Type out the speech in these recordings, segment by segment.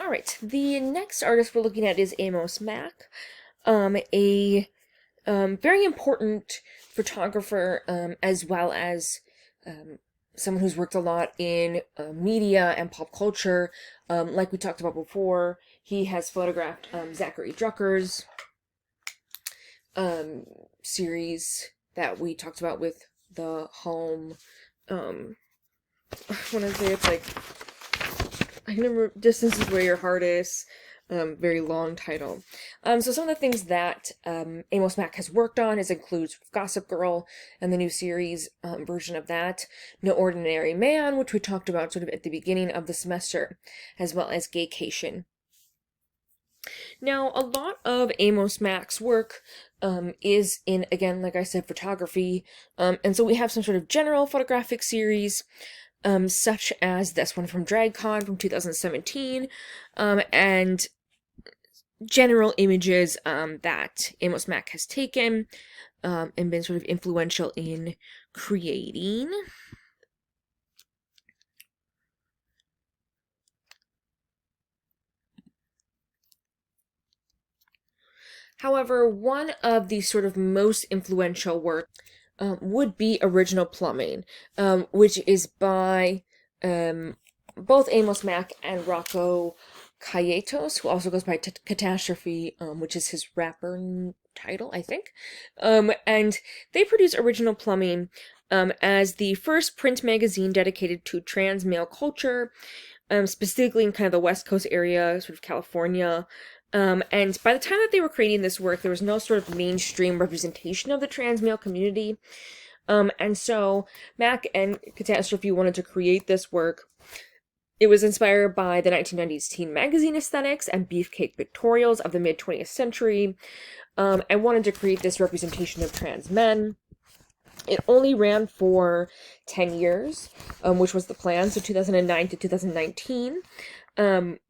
All right, the next artist we're looking at is Amos Mack, a very important photographer, as well as someone who's worked a lot in media and pop culture. Like we talked about before, he has photographed Zachary Drucker's series that we talked about with the home. I want to say it's like, I can remember, Distance is Where Your Heart Is. Very long title. So some of the things that Amos Mack has worked on includes Gossip Girl and the new series version of that, No Ordinary Man, which we talked about sort of at the beginning of the semester, as well as Gaycation. Now, a lot of Amos Mack's work is in, again, like I said, photography, and so we have some sort of general photographic series, such as this one from DragCon from 2017, and general images that Amos Mack has taken and been sort of influential in creating. However, one of the sort of most influential work would be Original Plumbing, which is by both Amos Mack and Rocco Cayetos, who also goes by Catastrophe, which is his rapper title, I think. And they produce Original Plumbing as the first print magazine dedicated to trans male culture, specifically in kind of the West Coast area, sort of California. And by the time that they were creating this work, there was no sort of mainstream representation of the trans male community. And so Mack and Catastrophe wanted to create this work. It was inspired by the 1990s teen magazine aesthetics and beefcake pictorials of the mid-20th century, and wanted to create this representation of trans men. It only ran for 10 years, which was the plan, so 2009 to 2019.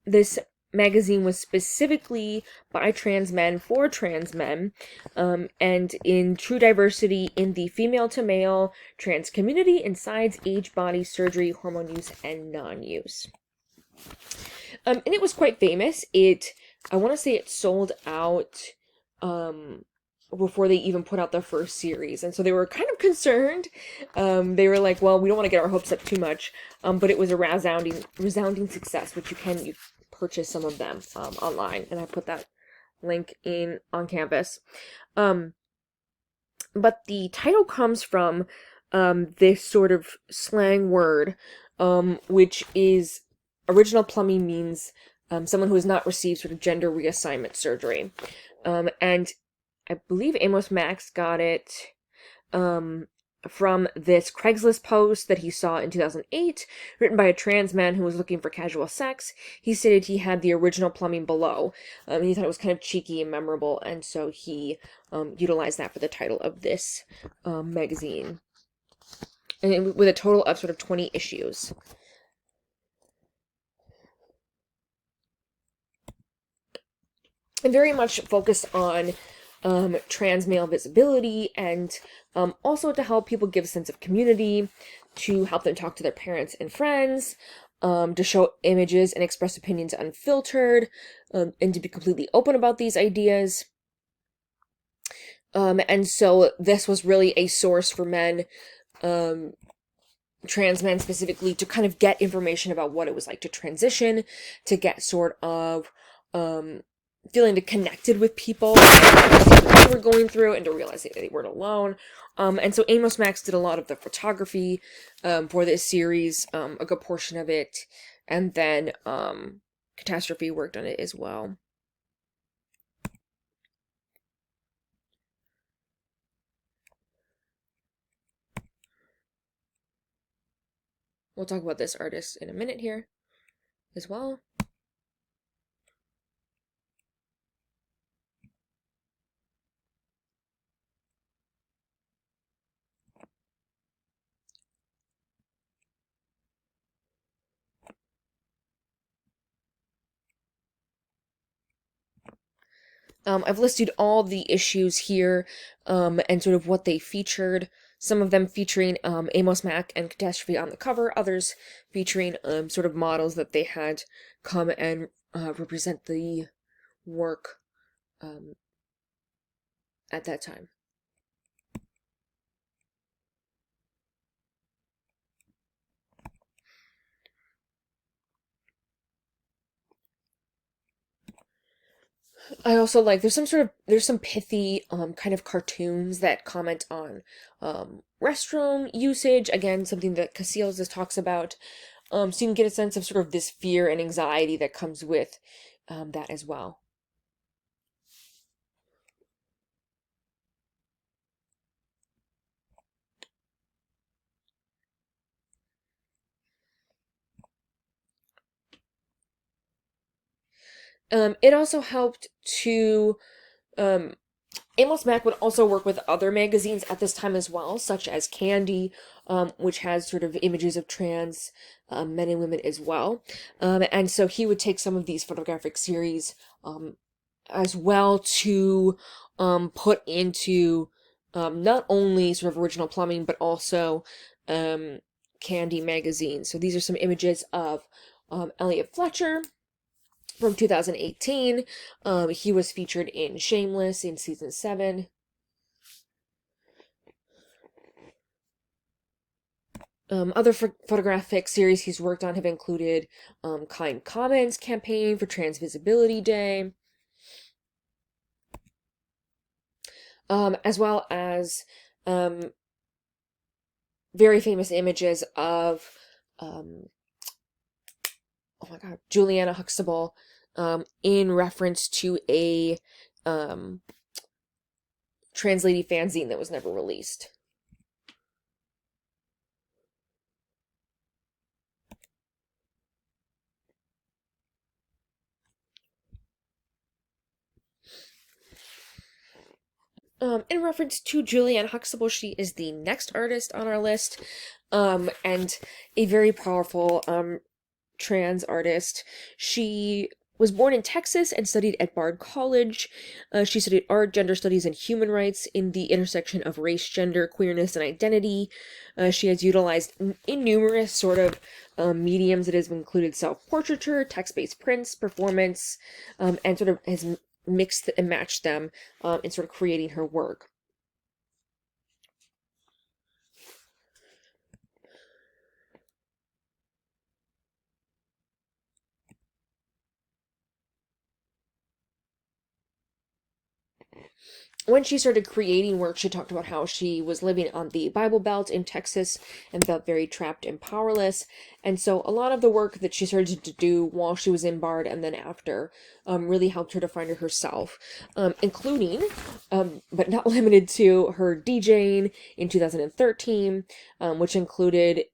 This magazine was specifically by trans men for trans men, and in true diversity in the female to male trans community in size, age, body, surgery, hormone use, and non-use. And it was quite famous. I want to say it sold out before they even put out their first series, and so they were kind of concerned. They were like, well, we don't want to get our hopes up too much, but it was a resounding success, which you purchase some of them online, and I put that link in on Canvas. But the title comes from this sort of slang word, which is Original Plumbing means someone who has not received sort of gender reassignment surgery. And I believe Amos Mack got it from this Craigslist post that he saw in 2008, written by a trans man who was looking for casual sex. He stated he had the original plumbing below. He thought it was kind of cheeky and memorable, and so he utilized that for the title of this magazine. And with a total of sort of 20 issues. And very much focused on trans male visibility, and also to help people give a sense of community, to help them talk to their parents and friends, to show images and express opinions unfiltered, and to be completely open about these ideas. And so this was really a source for men, trans men specifically, to kind of get information about what it was like to transition, to get sort of feeling connected with people, what they were going through, and to realize that they weren't alone. And so Amos Mack did a lot of the photography for this series, a good portion of it, and then Catastrophe worked on it as well. We'll talk about this artist in a minute here as well. I've listed all the issues here, and sort of what they featured. Some of them featuring Amos Mack and Catastrophe on the cover, others featuring sort of models that they had come and represent the work at that time. I also like there's some pithy kind of cartoons that comment on restroom usage, again something that Casillas talks about, so you can get a sense of sort of this fear and anxiety that comes with that as well. It also helped to Amos Mack would also work with other magazines at this time as well, such as Candy, which has sort of images of trans men and women as well. And so he would take some of these photographic series as well to put into not only sort of original plumbing, but also Candy magazine. So these are some images of Elliot Fletcher from 2018. He was featured in Shameless in season 7. Other photographic series he's worked on have included Kind Comments campaign for Trans Visibility Day, as well as very famous images of oh my god, Julianne Huxtable, in reference to a trans lady fanzine that was never released. In reference to Julianne Huxtable, she is the next artist on our list, and a very powerful trans artist. She was born in Texas and studied at Bard College. She studied art, gender studies, and human rights in the intersection of race, gender, queerness, and identity. She has utilized in numerous sort of mediums that has included self-portraiture, text-based prints, performance, and sort of has mixed and matched them in sort of creating her work. When she started creating work, she talked about how she was living on the Bible Belt in Texas and felt very trapped and powerless. And so a lot of the work that she started to do while she was in Bard and then after really helped her to find herself, including, but not limited to, her DJing in 2013, which included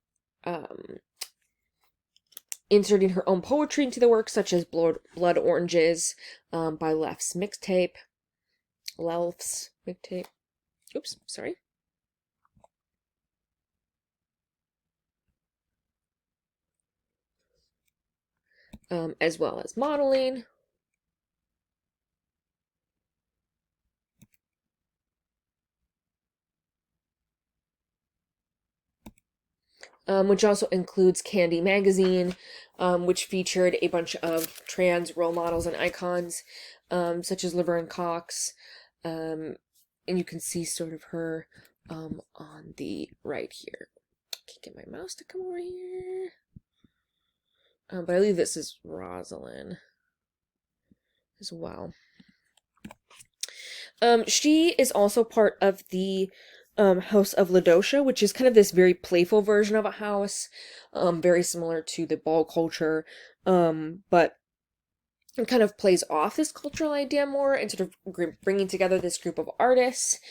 inserting her own poetry into the work, such as Blood Oranges by Lef's mixtape. Oops, sorry. As well as modeling. Which also includes Candy magazine, which featured a bunch of trans role models and icons, such as Laverne Cox, and you can see sort of her on the right here. Can't get my mouse to come over here. But I believe this is Rosalind as well. She is also part of the House of Laodicea, which is kind of this very playful version of a house, very similar to the ball culture, but it kind of plays off this cultural idea more and sort of bringing together this group of artists.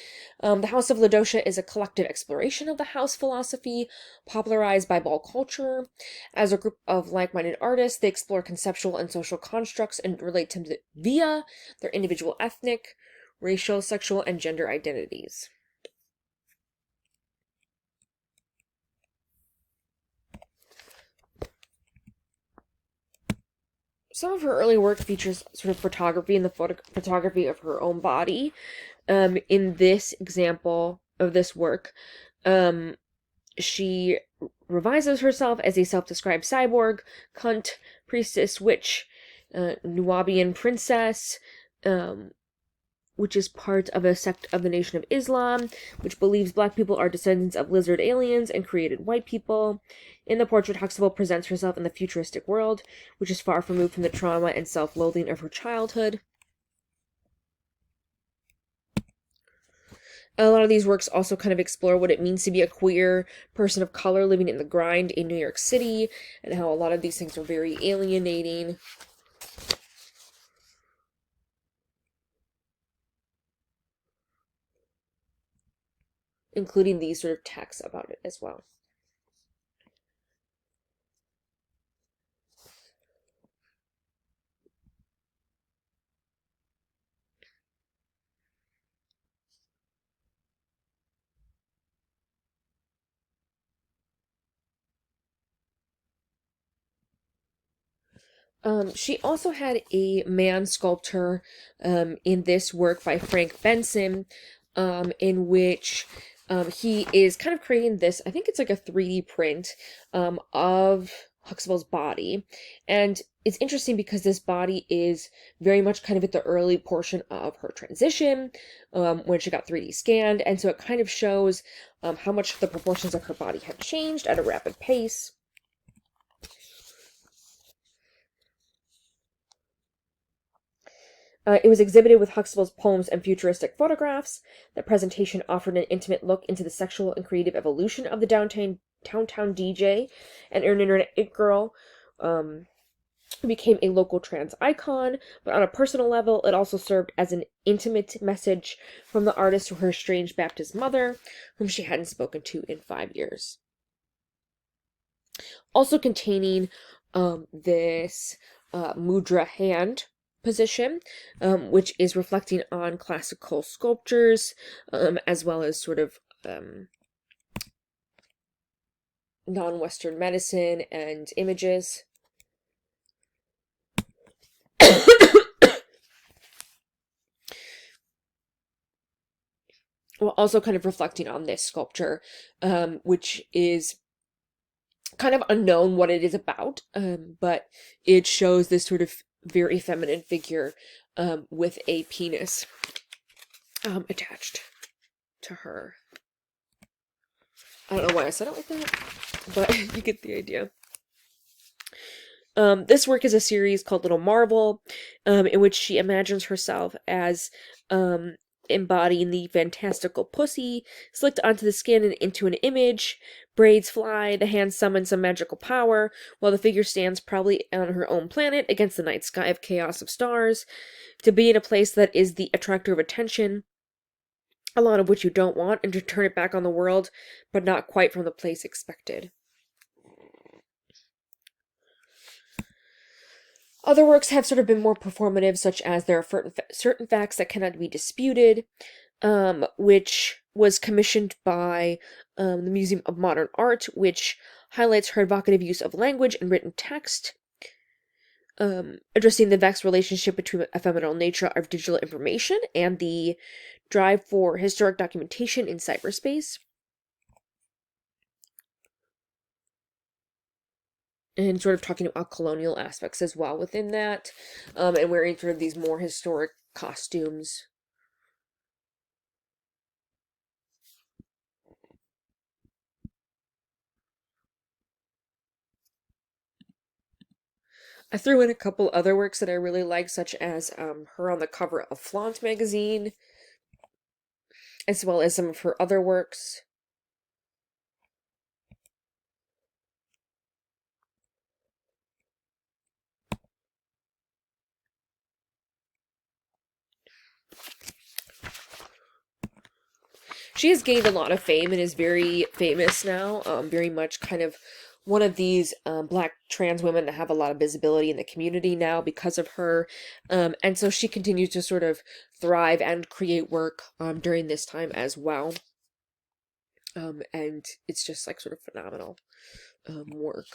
The House of Laodicea is a collective exploration of the house philosophy popularized by ball culture. As a group of like-minded artists, they explore conceptual and social constructs and relate to them via their individual ethnic, racial, sexual, and gender identities. Some of her early work features sort of photography and the photography of her own body. In this example of this work, she revises herself as a self-described cyborg, cunt, priestess, witch, Nubian princess, which is part of a sect of the Nation of Islam, which believes black people are descendants of lizard aliens and created white people. In the portrait, Huxtable presents herself in the futuristic world, which is far removed from the trauma and self-loathing of her childhood. A lot of these works also kind of explore what it means to be a queer person of color living in the grind in New York City, and how a lot of these things are very alienating. Including these sort of texts about it as well. She also had a man sculptor in this work by Frank Benson, in which he is kind of creating this, I think it's like a 3D print of Huxtable's body. And it's interesting because this body is very much kind of at the early portion of her transition, when she got 3D scanned. And so it kind of shows how much the proportions of her body had changed at a rapid pace. It was exhibited with Huxtable's poems and futuristic photographs. The presentation offered an intimate look into the sexual and creative evolution of the downtown DJ and an internet it girl, who became a local trans icon. But on a personal level, it also served as an intimate message from the artist to her estranged Baptist mother, whom she hadn't spoken to in 5 years. Also containing this mudra hand position, which is reflecting on classical sculptures, as well as sort of non-Western medicine and images. Well, also kind of reflecting on this sculpture, which is kind of unknown what it is about, but it shows this sort of very feminine figure with a penis attached to her. I don't know why I said it like that, but you get the idea. This work is a series called Little Marvel, in which she imagines herself as embodying the fantastical pussy, slicked onto the skin and into an image. Braids fly, the hand summons some magical power, while the figure stands proudly on her own planet against the night sky of chaos of stars. To be in a place that is the attractor of attention, a lot of which you don't want, and to turn it back on the world, but not quite from the place expected. Other works have sort of been more performative, such as There Are Certain Facts That Cannot Be Disputed, which was commissioned by the Museum of Modern Art, which highlights her evocative use of language and written text, addressing the vexed relationship between the ephemeral nature of digital information and the drive for historic documentation in cyberspace. And sort of talking about colonial aspects as well within that, and wearing sort of these more historic costumes. I threw in a couple other works that I really like, such as her on the cover of Flaunt magazine, as well as some of her other works. She has gained a lot of fame and is very famous now, very much kind of one of these black trans women that have a lot of visibility in the community now because of her. And so she continues to sort of thrive and create work during this time as well. And it's just like sort of phenomenal work.